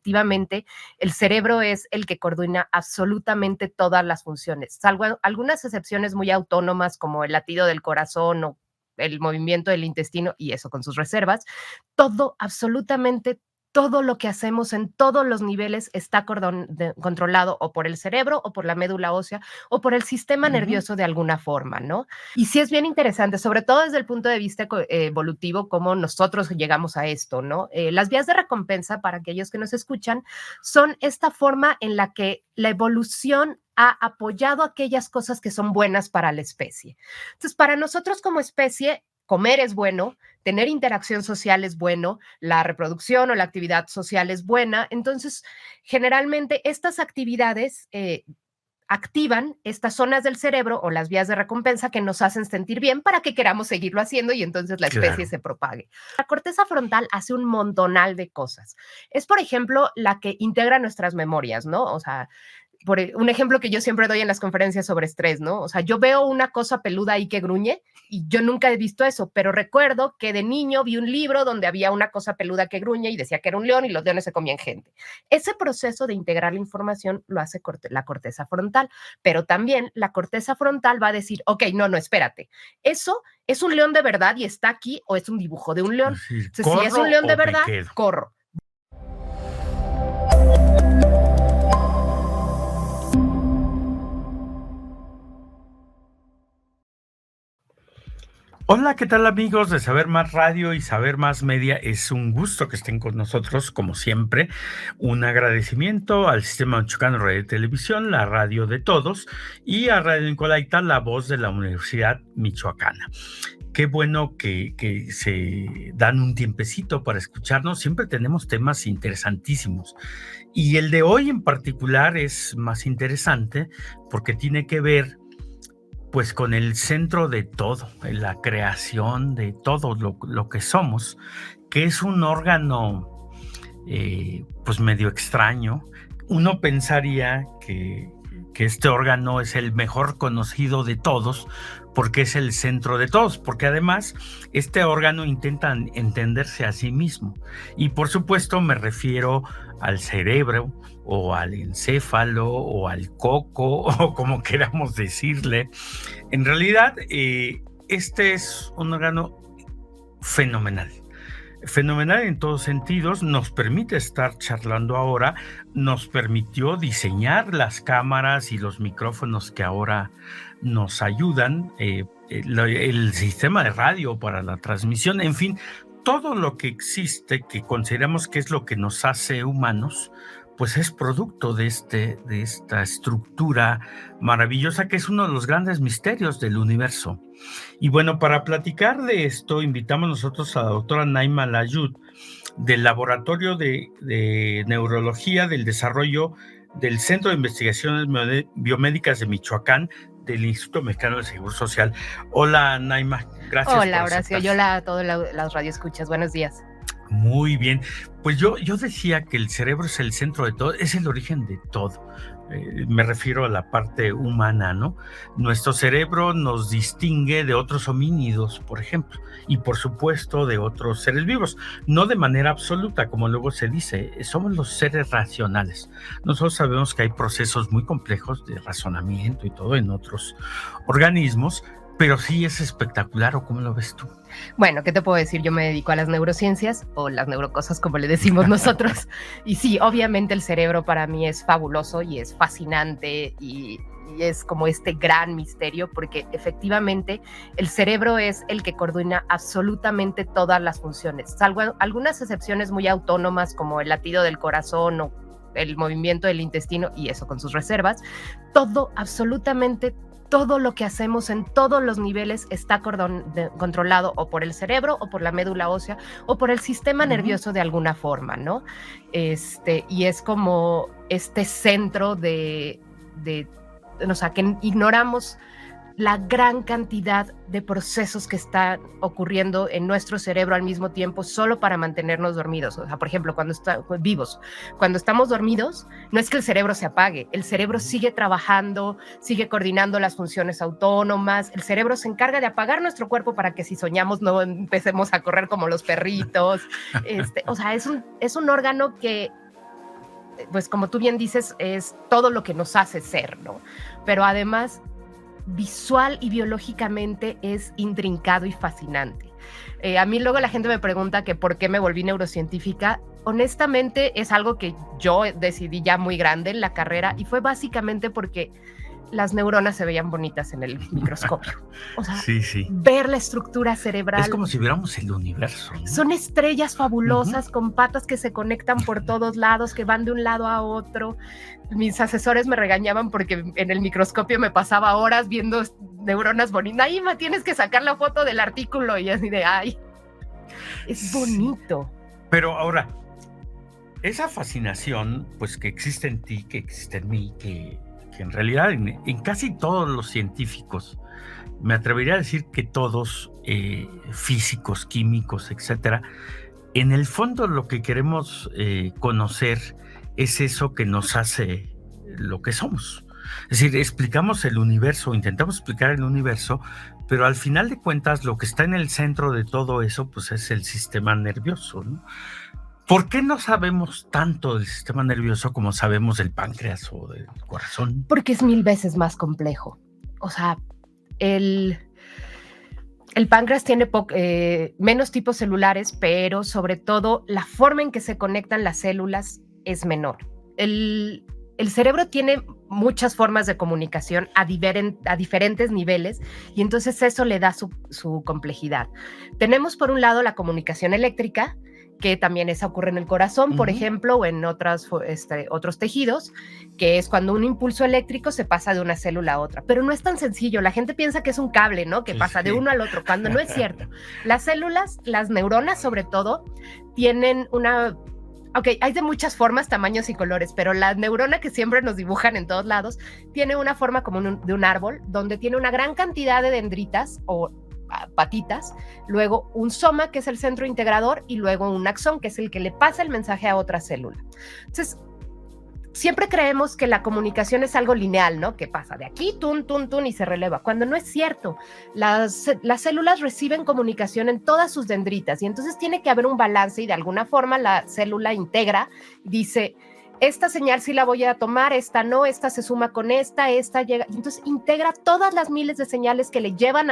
efectivamente el cerebro es el que coordina absolutamente todas las funciones, salvo algunas excepciones muy autónomas como el latido del corazón o el movimiento del intestino y eso con sus reservas. Todo, absolutamente todo lo que hacemos en todos los niveles está controlado o por el cerebro o por la médula ósea o por el sistema Ujú. nervioso de alguna forma, ¿no? Y sí es bien interesante, sobre todo desde el punto de vista evolutivo, cómo nosotros llegamos a esto, ¿no? Las vías de recompensa, para aquellos que nos escuchan, son esta forma en la que la evolución ha apoyado aquellas cosas que son buenas para la especie. Entonces, para nosotros como especie, comer es bueno, tener interacción social es bueno, la reproducción o la actividad social es buena. Entonces, generalmente estas actividades activan estas zonas del cerebro o las vías de recompensa que nos hacen sentir bien para que queramos seguirlo haciendo y entonces la especie Claro. se propague. La corteza frontal hace un montonal de cosas. Es, por ejemplo, la que integra nuestras memorias, ¿no? O sea, un ejemplo que yo siempre doy en las conferencias sobre estrés, ¿no? O sea, yo veo una cosa peluda ahí que gruñe y yo nunca he visto eso, pero recuerdo que de niño vi un libro donde había una cosa peluda que gruñe y decía que era un león y los leones se comían gente. Ese proceso de integrar la información lo hace la corteza frontal, pero también la corteza frontal va a decir, ok, no, no, espérate, eso es un león de verdad y está aquí o es un dibujo de un Es león. decir, Entonces, si es un ¿corro león de o me verdad, quedo? corro. Hola, ¿qué tal amigos de Saber Más Radio y Saber Más Media? Es un gusto que estén con nosotros, como siempre. Un agradecimiento al Sistema Michoacano de Radio y Televisión, la radio de todos, y a Radio Nicolaita, la voz de la Universidad Michoacana. Qué bueno que se dan un tiempecito para escucharnos. Siempre tenemos temas interesantísimos. Y el de hoy en particular es más interesante porque tiene que ver pues con el centro de todo, en la creación de todo lo que somos, que es un órgano pues medio extraño. Uno pensaría que este órgano es el mejor conocido de todos porque es el centro de todos, porque además este órgano intenta entenderse a sí mismo. Y por supuesto me refiero al cerebro o al encéfalo o al coco o como queramos decirle. En realidad, este es un órgano fenomenal. Fenomenal en todos sentidos, nos permite estar charlando ahora, nos permitió diseñar las cámaras y los micrófonos que ahora nos ayudan, el sistema de radio para la transmisión, en fin, todo lo que existe que consideramos que es lo que nos hace humanos, pues es producto de esta estructura maravillosa que es uno de los grandes misterios del universo. Y bueno, para platicar de esto, invitamos nosotros a la doctora Naima Layud, del Laboratorio de Neurología del Desarrollo del Centro de Investigaciones Biomédicas de Michoacán, del Instituto Mexicano del Seguro Social. Hola, Naima, gracias Hola, por Horacio. aceptar. Hola a todas las radioescuchas. Buenos días. Muy bien, pues yo decía que el cerebro es el centro de todo, es el origen de todo. Me refiero a la parte humana, ¿no? Nuestro cerebro nos distingue de otros homínidos, por ejemplo, y por supuesto de otros seres vivos, no de manera absoluta, como luego se dice, somos los seres racionales. Nosotros sabemos que hay procesos muy complejos de razonamiento y todo en otros organismos, pero sí es espectacular, ¿o cómo lo ves tú? Bueno, ¿qué te puedo decir? Yo me dedico a las neurociencias o las neurocosas, como le decimos nosotros. Y sí, obviamente el cerebro para mí es fabuloso y es fascinante y es como este gran misterio porque efectivamente el cerebro es el que coordina absolutamente todas las funciones, salvo algunas excepciones muy autónomas como el latido del corazón o el movimiento del intestino y eso con sus reservas. Todo, absolutamente todo lo que hacemos en todos los niveles está controlado o por el cerebro o por la médula ósea o por el sistema nervioso de alguna forma, ¿no? Y es como este centro o sea, que ignoramos la gran cantidad de procesos que están ocurriendo en nuestro cerebro al mismo tiempo solo para mantenernos dormidos. O sea, por ejemplo, cuando estamos dormidos, no es que el cerebro se apague, el cerebro sigue trabajando, sigue coordinando las funciones autónomas, el cerebro se encarga de apagar nuestro cuerpo para que si soñamos no empecemos a correr como los perritos. O sea, es un órgano que pues como tú bien dices, es todo lo que nos hace ser, ¿no? Pero además, visual y biológicamente es intrincado y fascinante. A mí luego la gente me pregunta que por qué me volví neurocientífica. Honestamente, es algo que yo decidí ya muy grande en la carrera y fue básicamente porque las neuronas se veían bonitas en el microscopio. O sea, sí. ver la estructura cerebral. Es como si viéramos el universo, ¿no? Son estrellas fabulosas con patas que se conectan por todos lados, que van de un lado a otro. Mis asesores me regañaban porque en el microscopio me pasaba horas viendo neuronas bonitas. Ahí me tienes que sacar la foto del artículo y así de, ay, es bonito. Pero ahora, esa fascinación, pues que existe en ti, que existe en mí, que en realidad en casi todos los científicos, me atrevería a decir que todos, físicos, químicos, etcétera, en el fondo lo que queremos conocer es eso que nos hace lo que somos. Es decir, explicamos el universo, intentamos explicar el universo, pero al final de cuentas lo que está en el centro de todo eso, pues es el sistema nervioso, ¿no? ¿Por qué no sabemos tanto del sistema nervioso como sabemos del páncreas o del corazón? Porque es 1000 veces más complejo. O sea, el páncreas tiene menos tipos celulares, pero sobre todo la forma en que se conectan las células es menor. El cerebro tiene muchas formas de comunicación a diferentes niveles y entonces eso le da su complejidad. Tenemos por un lado la comunicación eléctrica, que también esa ocurre en el corazón, por ejemplo, o en otros tejidos, que es cuando un impulso eléctrico se pasa de una célula a otra. Pero no es tan sencillo. La gente piensa que es un cable, ¿no? Que pasa de uno al otro, cuando no es cierto. Las células, las neuronas sobre todo, tienen una... Ok, hay de muchas formas, tamaños y colores, pero la neurona que siempre nos dibujan en todos lados tiene una forma como de un árbol, donde tiene una gran cantidad de dendritas o patitas, luego un soma, que es el centro integrador, y luego un axón, que es el que le pasa el mensaje a otra célula. Entonces, siempre creemos que la comunicación es algo lineal, ¿no? Que pasa de aquí, tun, tun, tun, y se releva, cuando no es cierto. Las células reciben comunicación en todas sus dendritas, y entonces tiene que haber un balance, y de alguna forma la célula integra, dice... esta señal sí la voy a tomar, esta no, esta se suma con esta llega, y entonces integra todas las miles de señales que le llegan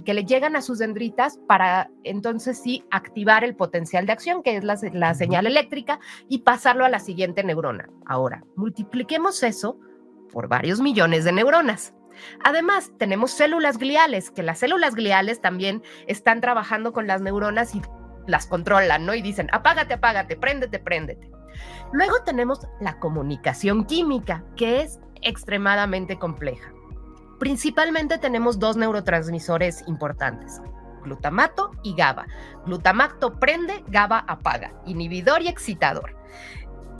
que le llegan a sus dendritas para entonces sí activar el potencial de acción, que es la señal eléctrica, y pasarlo a la siguiente neurona. Ahora, multipliquemos eso por varios millones de neuronas. Además, tenemos células gliales, que las células gliales también están trabajando con las neuronas y las controlan, ¿no? Y dicen, apágate, apágate, préndete, préndete. Luego tenemos la comunicación química, que es extremadamente compleja. Principalmente tenemos 2 neurotransmisores importantes, glutamato y GABA. Glutamato prende, GABA apaga, inhibidor y excitador.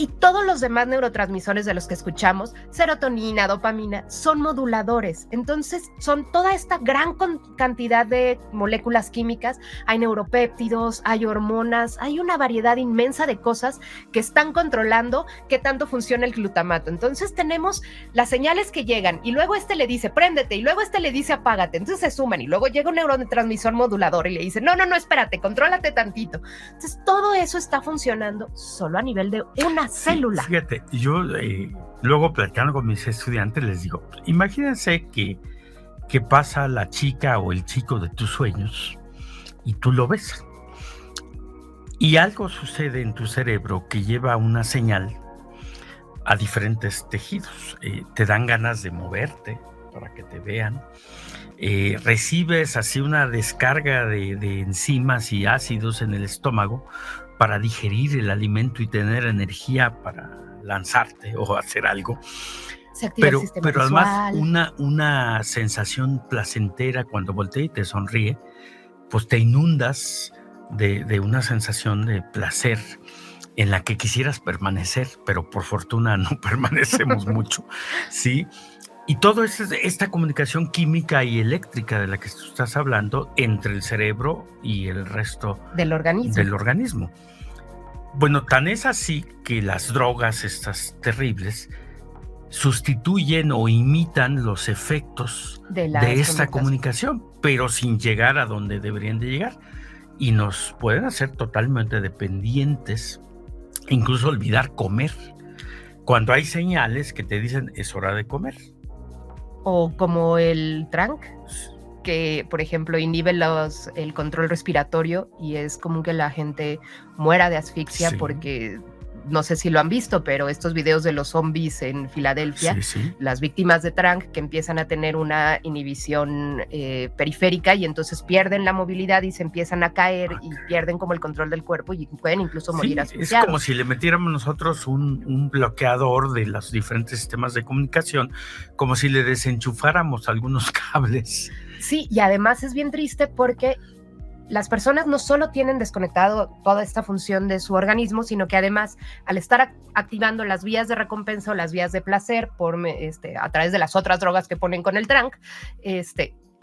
Y todos los demás neurotransmisores de los que escuchamos, serotonina, dopamina, son moduladores. Entonces, son toda esta gran cantidad de moléculas químicas. Hay neuropéptidos, hay hormonas, hay una variedad inmensa de cosas que están controlando qué tanto funciona el glutamato. Entonces, tenemos las señales que llegan y luego este le dice, préndete, y luego este le dice, apágate. Entonces, se suman y luego llega un neurotransmisor modulador y le dice, no, espérate, contrólate tantito. Entonces, todo eso está funcionando solo a nivel de una célula. Fíjate, yo luego platicando con mis estudiantes les digo, imagínense que pasa la chica o el chico de tus sueños y tú lo ves. Y algo sucede en tu cerebro que lleva una señal a diferentes tejidos. Te dan ganas de moverte para que te vean. Recibes así una descarga de enzimas y ácidos en el estómago para digerir el alimento y tener energía para lanzarte o hacer algo. Pero además una sensación placentera cuando voltea y te sonríe, pues te inundas de una sensación de placer en la que quisieras permanecer, pero por fortuna no permanecemos mucho, ¿sí? Y todo esta comunicación química y eléctrica de la que tú estás hablando entre el cerebro y el resto del organismo. Bueno, tan es así que las drogas, estas terribles, sustituyen o imitan los efectos de esta comunicación, pero sin llegar a donde deberían de llegar. Y nos pueden hacer totalmente dependientes incluso olvidar comer, cuando hay señales que te dicen es hora de comer. O como el TRANC, que por ejemplo inhibe el control respiratorio y es común que la gente muera de asfixia porque... No sé si lo han visto, pero estos videos de los zombies en Filadelfia, las víctimas de TRANC que empiezan a tener una inhibición periférica y entonces pierden la movilidad y se empiezan a caer y pierden como el control del cuerpo y pueden incluso morir asfixiados. Es como si le metiéramos nosotros un bloqueador de los diferentes sistemas de comunicación, como si le desenchufáramos algunos cables. Sí, y además es bien triste porque las personas no solo tienen desconectado toda esta función de su organismo, sino que además, al estar activando las vías de recompensa o las vías de placer a través de las otras drogas que ponen con el TRANC,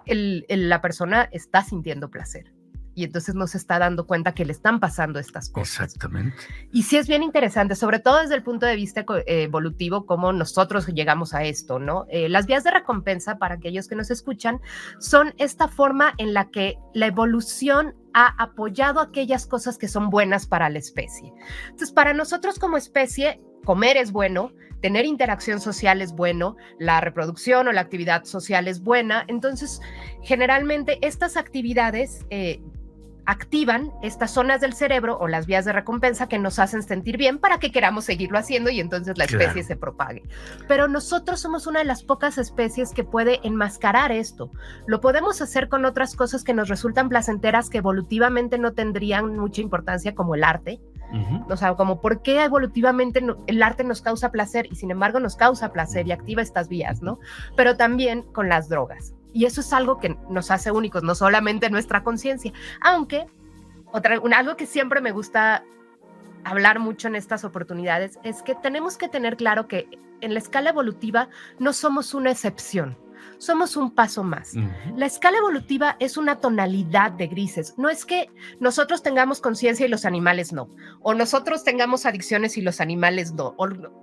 la persona está sintiendo placer. Y entonces no se está dando cuenta que le están pasando estas cosas. Exactamente. Y sí es bien interesante, sobre todo desde el punto de vista evolutivo, cómo nosotros llegamos a esto, ¿no? Las vías de recompensa, para aquellos que nos escuchan, son esta forma en la que la evolución ha apoyado aquellas cosas que son buenas para la especie. Entonces, para nosotros como especie, comer es bueno, tener interacción social es bueno, la reproducción o la actividad social es buena. Entonces, generalmente estas actividades activan estas zonas del cerebro o las vías de recompensa que nos hacen sentir bien para que queramos seguirlo haciendo y entonces la especie se propague. Pero nosotros somos una de las pocas especies que puede enmascarar esto. Lo podemos hacer con otras cosas que nos resultan placenteras que evolutivamente no tendrían mucha importancia, como el arte. O sea, como por qué evolutivamente el arte nos causa placer y sin embargo nos causa placer y activa estas vías, ¿no? Pero también con las drogas. Y eso es algo que nos hace únicos, no solamente nuestra conciencia. Aunque, algo que siempre me gusta hablar mucho en estas oportunidades es que tenemos que tener claro que en la escala evolutiva no somos una excepción. Somos un paso más. La escala evolutiva es una tonalidad de grises. No es que nosotros tengamos conciencia y los animales no, o nosotros tengamos adicciones y los animales no.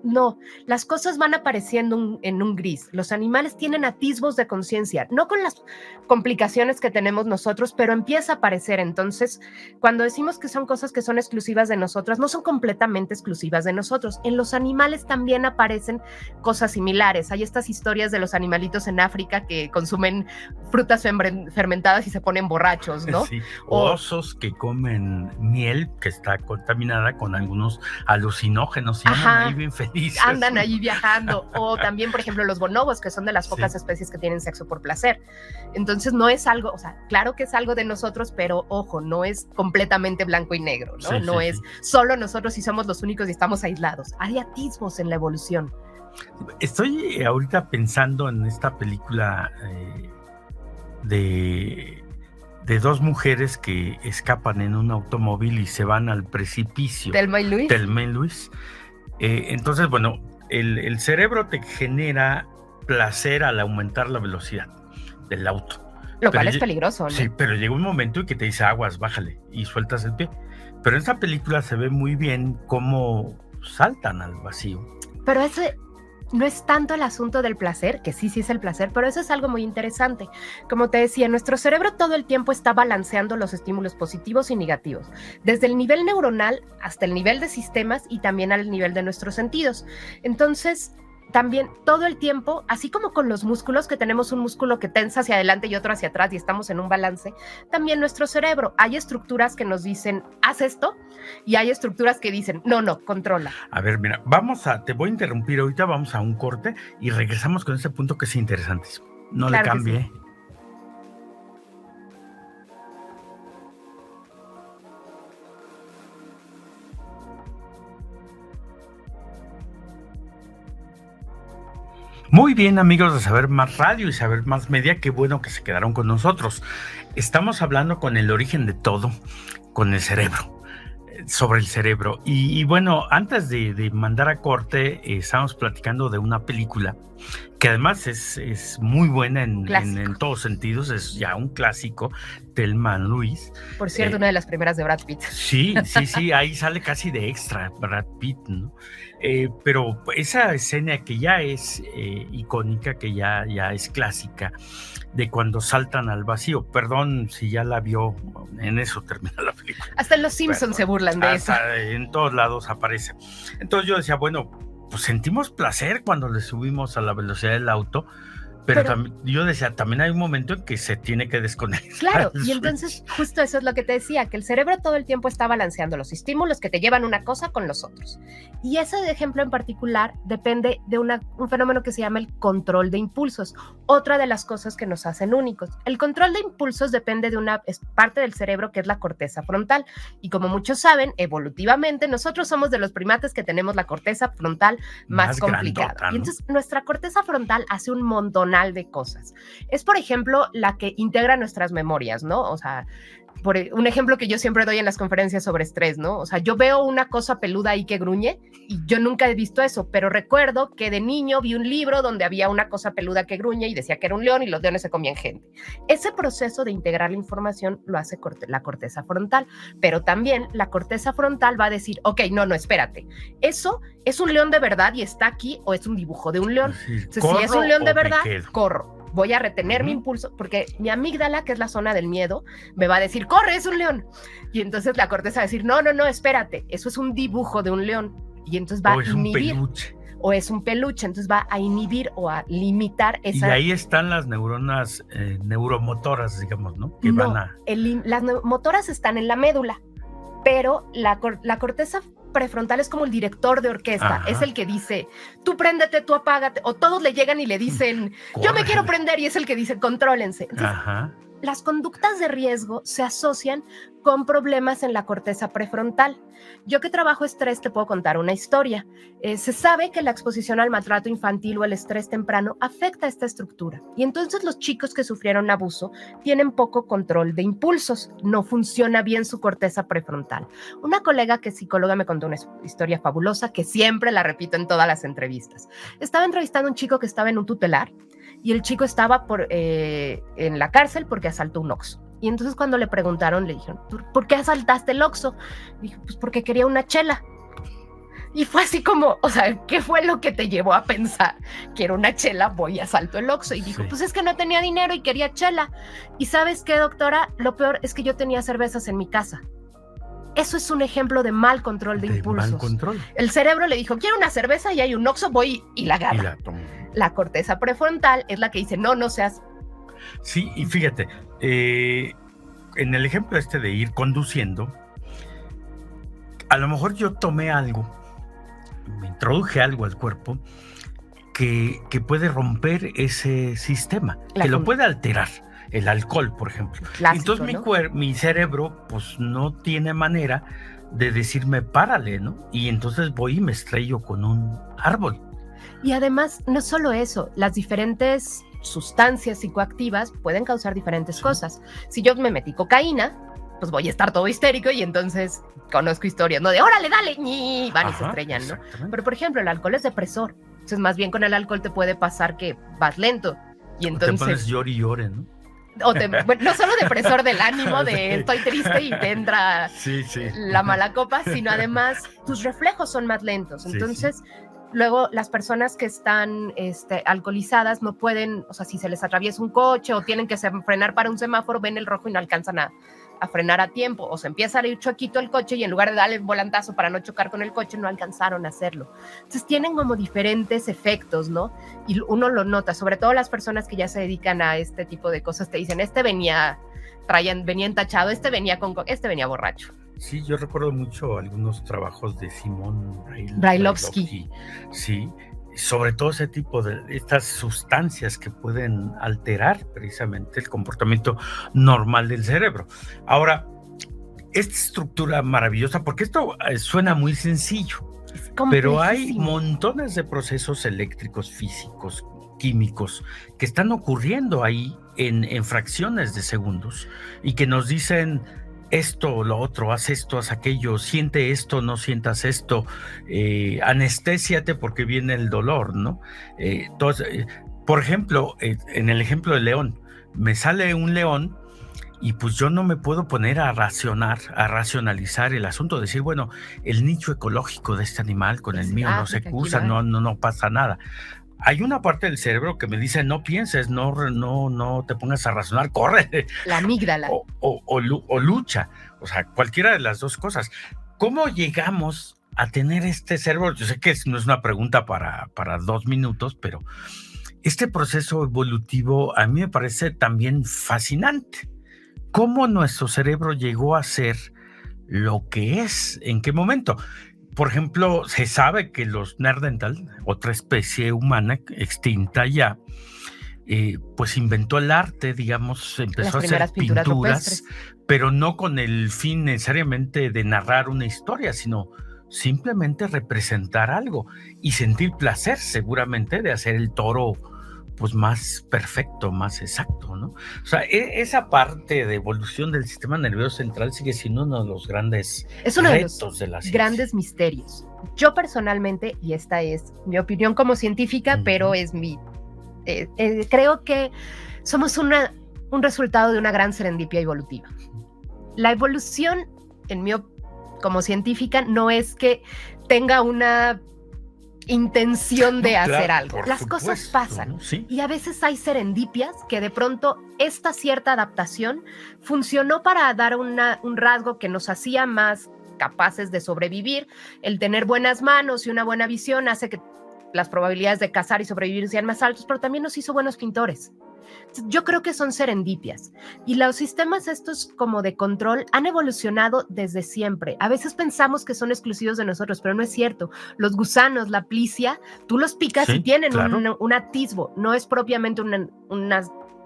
No, las cosas van apareciendo en un gris. Los animales tienen atisbos de conciencia, no con las complicaciones que tenemos nosotros, pero empieza a aparecer. Entonces, cuando decimos que son cosas que son exclusivas de nosotras, no son completamente exclusivas de nosotros. En los animales también aparecen cosas similares. Hay estas historias de los animalitos en África que consumen frutas fermentadas y se ponen borrachos, ¿no? Sí, osos que comen miel que está contaminada con algunos alucinógenos y andan ahí bien felices. Andan ahí viajando. O también, por ejemplo, los bonobos, que son de las pocas especies que tienen sexo por placer. Entonces no es algo, o sea, claro que es algo de nosotros, pero ojo, no es completamente blanco y negro, ¿no? No es solo nosotros y somos los únicos y estamos aislados. Hay atisbos en la evolución. Estoy ahorita pensando en esta película de dos mujeres que escapan en un automóvil y se van al precipicio. Thelma y Luis. Thelma y Luis. Entonces, bueno, el cerebro te genera placer al aumentar la velocidad del auto. Lo cual es peligroso, ¿no? Sí, pero llega un momento en que te dice aguas, bájale, y sueltas el pie. Pero en esta película se ve muy bien cómo saltan al vacío. Pero ese no es tanto el asunto del placer, que sí es el placer, pero eso es algo muy interesante. Como te decía, nuestro cerebro todo el tiempo está balanceando los estímulos positivos y negativos, desde el nivel neuronal hasta el nivel de sistemas y también al nivel de nuestros sentidos. Entonces, también todo el tiempo, así como con los músculos, que tenemos un músculo que tensa hacia adelante y otro hacia atrás y estamos en un balance, también nuestro cerebro, hay estructuras que nos dicen, haz esto, y hay estructuras que dicen, no, controla. A ver, mira, te voy a interrumpir ahorita, vamos a un corte y regresamos con este punto que es interesantísimo. No claro le cambie. Sí. Muy bien, amigos de Saber Más Radio y Saber Más Media, qué bueno que se quedaron con nosotros. Estamos hablando con el origen de todo, con el cerebro, sobre el cerebro. Y bueno, antes de mandar a corte, estamos platicando de una película que además es muy buena en todos sentidos, es ya un clásico, Thelma and Louise. Por cierto, una de las primeras de Brad Pitt. Sí, ahí sale casi de extra Brad Pitt, ¿no? Pero esa escena que ya es icónica, que ya es clásica, de cuando saltan al vacío, perdón si ya la vio, en eso termina la película. Hasta en Los Simpsons se burlan de eso. En todos lados aparece. Entonces yo decía, bueno, pues sentimos placer cuando le subimos a la velocidad del auto, pero también, yo decía, también hay un momento en que se tiene que desconectar. Claro, y entonces justo eso es lo que te decía, que el cerebro todo el tiempo está balanceando los estímulos que te llevan una cosa con los otros. Y ese ejemplo en particular depende de un fenómeno que se llama el control de impulsos, otra de las cosas que nos hacen únicos. El control de impulsos depende de una parte del cerebro que es la corteza frontal. Y como muchos saben, evolutivamente nosotros somos de los primates que tenemos la corteza frontal más complicada. Grandota, ¿no? Y entonces nuestra corteza frontal hace un montón de cosas. Es, por ejemplo, la que integra nuestras memorias, ¿no? O sea, por un ejemplo que yo siempre doy en las conferencias sobre estrés, ¿no? O sea, yo veo una cosa peluda ahí que gruñe y yo nunca he visto eso, pero recuerdo que de niño vi un libro donde había una cosa peluda que gruñe y decía que era un león y los leones se comían gente. Ese proceso de integrar la información lo hace la corteza frontal, pero también la corteza frontal va a decir, ok, no, espérate, ¿eso es un león de verdad y está aquí o es un dibujo de un león? Entonces, si es un león de verdad, corro. Voy a retener mi impulso, porque mi amígdala, que es la zona del miedo, me va a decir, corre, es un león. Y entonces la corteza va a decir, no, espérate, eso es un dibujo de un león. Y entonces va a inhibir. O es un peluche, entonces va a inhibir o a limitar esa... Y ahí están las neuronas neuromotoras, digamos, ¿no? Que no, van a... las motoras están en la médula, pero la corteza prefrontal es como el director de orquesta. Ajá. Es el que dice, tú préndete, tú apágate, o todos le llegan y le dicen, yo me quiero prender, y es el que dice, contrólense. Entonces, ajá, las conductas de riesgo se asocian con problemas en la corteza prefrontal. Yo que trabajo estrés te puedo contar una historia. Se sabe que la exposición al maltrato infantil o el estrés temprano afecta esta estructura. Y entonces los chicos que sufrieron abuso tienen poco control de impulsos. No funciona bien su corteza prefrontal. Una colega que es psicóloga me contó una historia fabulosa que siempre la repito en todas las entrevistas. Estaba entrevistando a un chico que estaba en un tutelar y el chico estaba en la cárcel porque asaltó un Oxxo. Y entonces cuando le preguntaron, le dijeron, ¿por qué asaltaste el Oxxo? Dijo, pues porque quería una chela. Y fue así como, o sea, ¿qué fue lo que te llevó a pensar? Quiero una chela, voy y asalto el Oxxo. Y dijo, pues es que no tenía dinero y quería chela. Y ¿sabes qué, doctora? Lo peor es que yo tenía cervezas en mi casa. Eso es un ejemplo de mal control de impulsos. Mal control. El cerebro le dijo, quiero una cerveza y hay un Oxxo, voy y la agarro. La corteza prefrontal es la que dice, no seas... Sí, y fíjate, en el ejemplo de ir conduciendo, a lo mejor yo tomé algo, me introduje algo al cuerpo que puede romper ese sistema, que lo puede alterar. El alcohol, por ejemplo. Clásico, entonces mi cerebro pues no tiene manera de decirme párale, ¿no? Y entonces voy y me estrello con un árbol. Y además, no solo eso, las diferentes sustancias psicoactivas pueden causar diferentes cosas. Si yo me metí cocaína, pues voy a estar todo histérico y entonces conozco historias, ¿no? De órale, dale, y van y se estrellan, ¿no? Pero por ejemplo, el alcohol es depresor. Entonces, más bien con el alcohol te puede pasar que vas lento. Y entonces te pones llore y llore, ¿no? Bueno, no solo depresor del ánimo de estoy triste y te entra la mala copa, sino además tus reflejos son más lentos. Entonces, luego las personas que están alcoholizadas no pueden, o sea, si se les atraviesa un coche o tienen que frenar para un semáforo, ven el rojo y no alcanzan a frenar a tiempo, o se empieza a ir chuequito el coche y en lugar de darle el volantazo para no chocar con el coche, no alcanzaron a hacerlo. Entonces tienen como diferentes efectos, ¿no? Y uno lo nota, sobre todo las personas que ya se dedican a este tipo de cosas, te dicen, venía entachado, venía borracho. Sí, yo recuerdo mucho algunos trabajos de Simón Brailovsky. Sí, sobre todo ese tipo de estas sustancias que pueden alterar precisamente el comportamiento normal del cerebro. Ahora, esta estructura maravillosa, porque esto suena muy sencillo, pero hay montones de procesos eléctricos, físicos, químicos que están ocurriendo ahí en fracciones de segundos y que nos dicen esto, lo otro, haz esto, haz aquello, siente esto, no sientas esto, anestésiate porque viene el dolor, ¿no? Entonces, Por ejemplo, en el ejemplo del león, me sale un león y pues yo no me puedo poner a racionalizar el asunto, decir, bueno, el nicho ecológico de este animal con el mío no se cruza, no pasa nada. Hay una parte del cerebro que me dice, no pienses, no te pongas a razonar, corre. La amígdala. O lucha, o sea, cualquiera de las dos cosas. ¿Cómo llegamos a tener este cerebro? Yo sé que no es una pregunta para 2 minutos, pero este proceso evolutivo a mí me parece también fascinante. ¿Cómo nuestro cerebro llegó a ser lo que es? ¿En qué momento? Por ejemplo, se sabe que los Neandertal, otra especie humana extinta ya, pues inventó el arte, digamos, empezó a hacer pinturas, pero no con el fin necesariamente de narrar una historia, sino simplemente representar algo y sentir placer seguramente de hacer el toro pues más perfecto, más exacto, ¿no? O sea, esa parte de evolución del sistema nervioso central sigue siendo uno de los grandes retos de la ciencia. Grandes misterios. Yo personalmente, y esta es mi opinión como científica, pero es mi... creo que somos un resultado de una gran serendipia evolutiva. La evolución, como científica, no es que tenga una intención de hacer algo. Las cosas pasan, ¿no? Sí. Y a veces hay serendipias que de pronto esta cierta adaptación funcionó para dar un rasgo que nos hacía más capaces de sobrevivir. El tener buenas manos y una buena visión hace que las probabilidades de cazar y sobrevivir sean más altas, pero también nos hizo buenos pintores. Yo creo que son serendipias y los sistemas estos como de control han evolucionado desde siempre. A veces pensamos que son exclusivos de nosotros, pero no es cierto. Los gusanos, la plicia, tú los picas y tienen un atisbo. No es propiamente una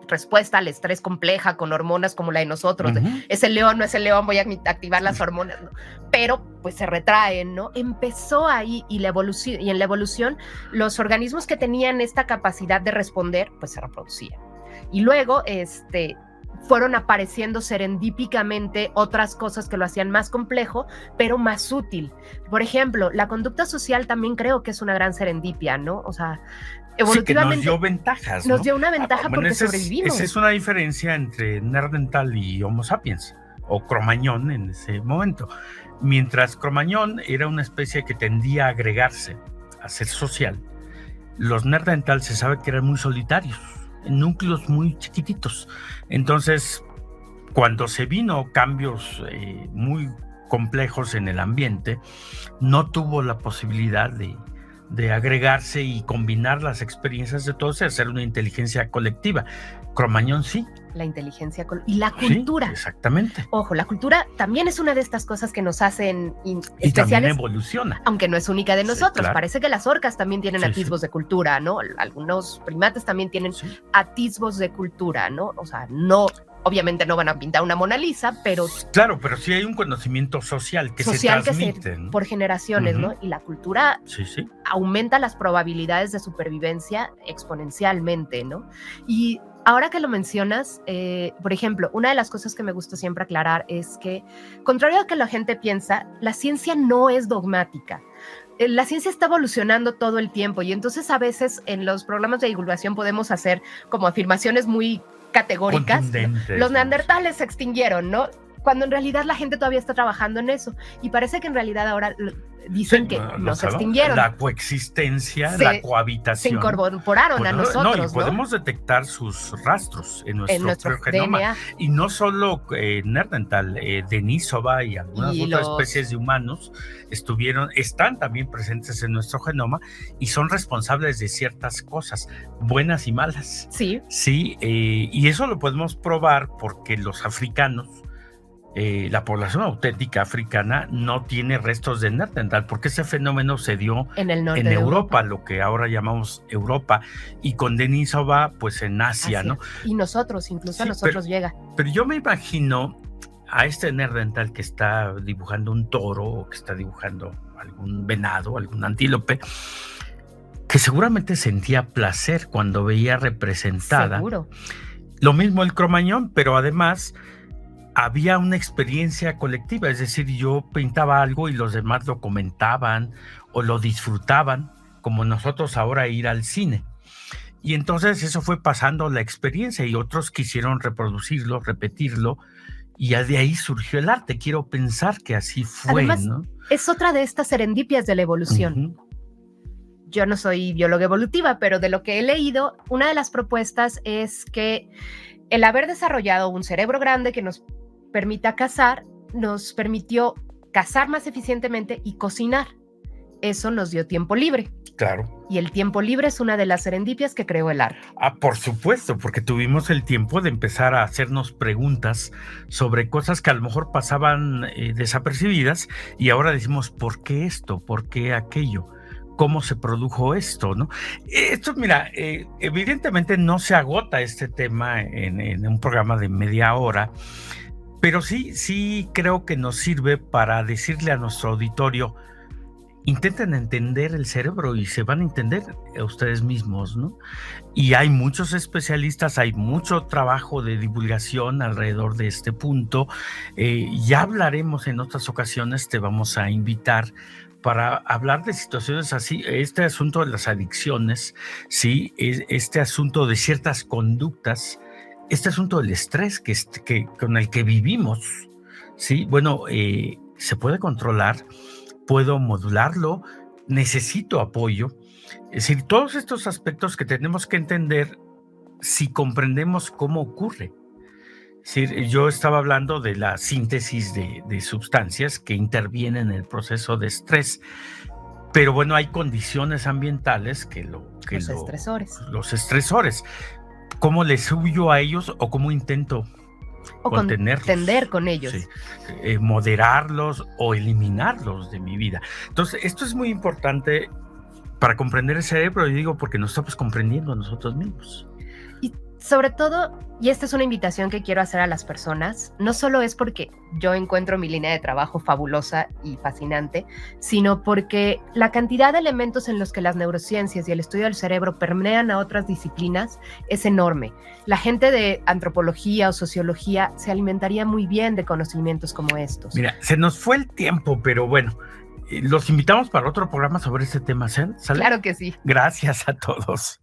respuesta al estrés compleja con hormonas como la de nosotros. Es el león, no es el león, voy a activar las hormonas. ¿No? Pero pues se retraen, ¿no? Empezó ahí y en la evolución los organismos que tenían esta capacidad de responder pues se reproducían. Y luego fueron apareciendo serendípicamente otras cosas que lo hacían más complejo, pero más útil. Por ejemplo, la conducta social también creo que es una gran serendipia, ¿no? O sea, evolutivamente... Sí, que nos dio ventajas, Nos dio una ventaja porque sobrevivimos. Esa es una diferencia entre Neandertal y Homo sapiens, o Cromañón en ese momento. Mientras Cromañón era una especie que tendía a agregarse, a ser social, los Neandertal se sabe que eran muy solitarios, en núcleos muy chiquititos. Entonces, cuando se vino cambios muy complejos en el ambiente, no tuvo la posibilidad de agregarse y combinar las experiencias de todos y hacer una inteligencia colectiva. Cromañón sí. La inteligencia y la cultura. Sí, exactamente. Ojo, la cultura también es una de estas cosas que nos hacen especiales. Y también evoluciona. Aunque no es única de nosotros. Sí, claro. Parece que las orcas también tienen atisbos de cultura, ¿no? Algunos primates también tienen atisbos de cultura, ¿no? O sea, obviamente no van a pintar una Mona Lisa, pero... Claro, pero sí hay un conocimiento social que se transmite, ¿no? Por generaciones, ¿no? Y la cultura aumenta las probabilidades de supervivencia exponencialmente, ¿no? Y ahora que lo mencionas, por ejemplo, una de las cosas que me gusta siempre aclarar es que, contrario a que la gente piensa, la ciencia no es dogmática. La ciencia está evolucionando todo el tiempo y entonces a veces en los programas de divulgación podemos hacer como afirmaciones muy categóricas. Los neandertales se extinguieron, ¿no? Cuando en realidad la gente todavía está trabajando en eso y parece que en realidad ahora dicen que no se extinguieron. La coexistencia, la cohabitación. Se incorporaron a nosotros, ¿no? Y podemos detectar sus rastros en nuestro genoma. DNA. Y no solo Neandertal, Denisova y algunas otras especies de humanos están también presentes en nuestro genoma y son responsables de ciertas cosas, buenas y malas. Sí. Sí, y eso lo podemos probar porque los africanos, la población auténtica africana no tiene restos de Neandertal, porque ese fenómeno se dio en el norte de Europa, lo que ahora llamamos Europa, y con Denisova, pues en Asia, ¿no? Y nosotros, incluso a nosotros llega. Pero yo me imagino a este Neandertal que está dibujando un toro, o que está dibujando algún venado, algún antílope, que seguramente sentía placer cuando veía representada. Seguro. Lo mismo el Cromañón, pero además había una experiencia colectiva, es decir, yo pintaba algo y los demás lo comentaban o lo disfrutaban, como nosotros ahora ir al cine. Y entonces eso fue pasando la experiencia y otros quisieron reproducirlo, repetirlo, y de ahí surgió el arte. Quiero pensar que así fue, Además, ¿no? es otra de estas serendipias de la evolución. Yo no soy bióloga evolutiva, pero de lo que he leído, una de las propuestas es que el haber desarrollado un cerebro grande que nos permita cazar, nos permitió cazar más eficientemente y cocinar. Eso nos dio tiempo libre. Claro. Y el tiempo libre es una de las serendipias que creó el arte. Por supuesto, porque tuvimos el tiempo de empezar a hacernos preguntas sobre cosas que a lo mejor pasaban desapercibidas y ahora decimos, ¿por qué esto? ¿Por qué aquello? ¿Cómo se produjo esto? ¿No? Esto, mira, evidentemente no se agota este tema en un programa de media hora, pero sí creo que nos sirve para decirle a nuestro auditorio, intenten entender el cerebro y se van a entender a ustedes mismos, ¿no? Y hay muchos especialistas, hay mucho trabajo de divulgación alrededor de este punto. Ya hablaremos en otras ocasiones, te vamos a invitar para hablar de situaciones así, este asunto de las adicciones, ¿sí? Este asunto de ciertas conductas, este asunto del estrés con el que vivimos, ¿sí? Bueno, se puede controlar, puedo modularlo, necesito apoyo. Es decir, todos estos aspectos que tenemos que entender si comprendemos cómo ocurre. Es decir, yo estaba hablando de la síntesis de sustancias que intervienen en el proceso de estrés, pero bueno, hay condiciones ambientales los estresores. ¿Cómo les huyo a ellos o cómo intento contenerlos? Contender con ellos. Sí. Moderarlos o eliminarlos de mi vida. Entonces, esto es muy importante para comprender el cerebro, y digo, porque nos estamos comprendiendo a nosotros mismos. Y sobre todo, y esta es una invitación que quiero hacer a las personas, no solo es porque yo encuentro mi línea de trabajo fabulosa y fascinante, sino porque la cantidad de elementos en los que las neurociencias y el estudio del cerebro permean a otras disciplinas es enorme. La gente de antropología o sociología se alimentaría muy bien de conocimientos como estos. Mira, se nos fue el tiempo, pero bueno, los invitamos para otro programa sobre este tema, ¿sale? Claro que sí. Gracias a todos.